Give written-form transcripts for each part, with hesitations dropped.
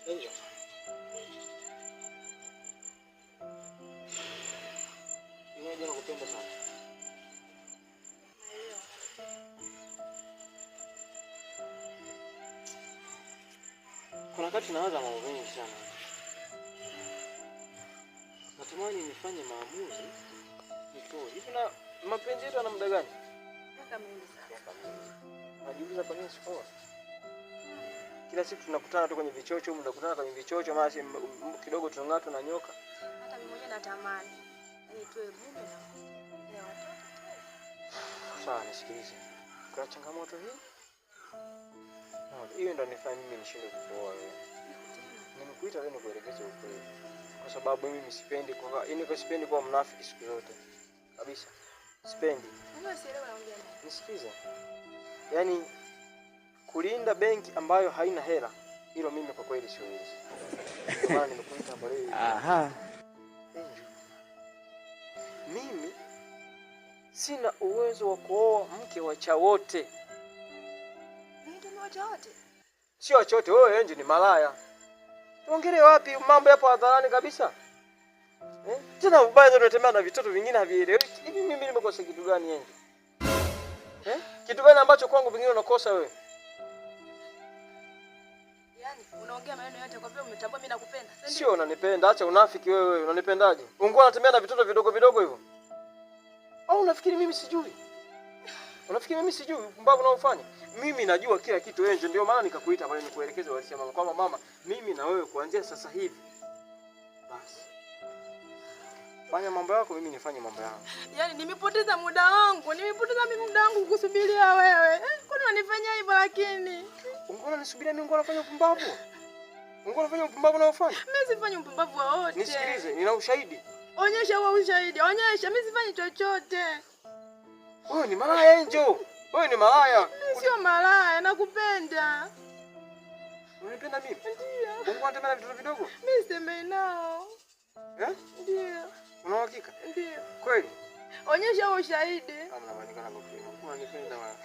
Angel. Mimi nakupenda sana. Kuna wakati nawaza mambo mengi sana. Natamani nifanye maamuzi. Nitoe. Hivi na mapenzi yetu yana muda gani? Miaka mingi sana. Najiuliza kwa nini sikoa? Kila siku tunakutana tu kwenye vichocho, mnakutana kwenye vichocho, mara kidogo tunang'atwa na nyoka. Hata mimi mwenyewe natamani. Yaani tuwe mume na watoto. Sawa, nisikilize. Kuna changamoto hii? Hiyo ndio nifanya mimi nishinde kuoa wewe. Nimekuita leo nikuelekeze ukweli. Kwa sababu mimi sipendi kuwa mnafiki siku zote. Kabisa. Sipendi. Mbona sielewi unaongea nini? Nisikize. Yaani kulinda benki ambayo haina hela, hilo mimi kwa kweli siwezi. Ndio maana nimekuita hapa leo. Aha. Mimi sina uwezo wa kuoa mke wa Chawote. Ndio wa Chawote? Sio Chawote, wewe Angel ni malaya. Tuongelee wapi mambo yapo hadharani kabisa? Tena ubaya ndio unatembea na vitoto vingine havieleweki. Hivi mimi nimekosa kitu gani Angel? Kitu gani ambacho kwangu vingine unakosa wewe? Yaani unaongea maneno yote kwa vile umetambua mimi nakupenda. Sio unanipenda, acha unafiki wewe. Unanipendaje? Ungekuwa unatembea na vitoto vidogo vidogo hivyo? Au unafikiri mimi sijui? Unafikiri mimi sijui mpumbavu unaofanya? Mimi najua kila kitu Angel, ndio maana nikakuita pale nikuelekeze walisia mama kwamba mama, mimi na wewe kuanzia sasa hivi. Basi. Fanya mambo yako, mimi nifanye mambo yangu. Yaani nimepoteza muda wangu kukusubiria wewe. Kwani unanifanyia hivyo lakini? Ungekuwa unanisubiria mimi ungekuwa unafanya upumbavu. Ungekuwa unafanya upumbavu unaofanya? Mimi sifanyi upumbavu wowote. Nisikilize, nina ushahidi. Onyesha huo ushahidi. Onyesha, mimi sifanyi chochote. Wewe ni malaya Angel. Wewe ni malaya. Mimi sio malaya, nakupenda. Unanipenda mimi? Ndio. Ungekuwa unatembea na vitoto vidogo? Mimi semei nao. Ndio. Una uhakika? Ndio. Kweli? Onyesha huo ushahidi. Hamna bwana, nikana kupima. Unanipenda bwana.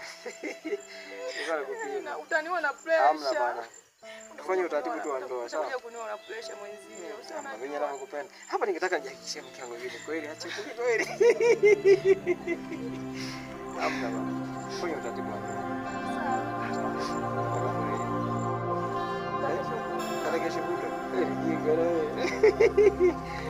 Nikana kupima. Utaniona na pressure. Hamna bwana. Tufanye utaratibu tu wa ndoa, sawa? Utakuja kuniona na pressure mwenzio. Usiona mimi nakupenda. Hapa ningetaka nijihakikishie mke wangu hivi kweli, acha hivi kweli. Hamna bwana. Tufanye utaratibu wa ndoa. Sawa. Kesho kutwa.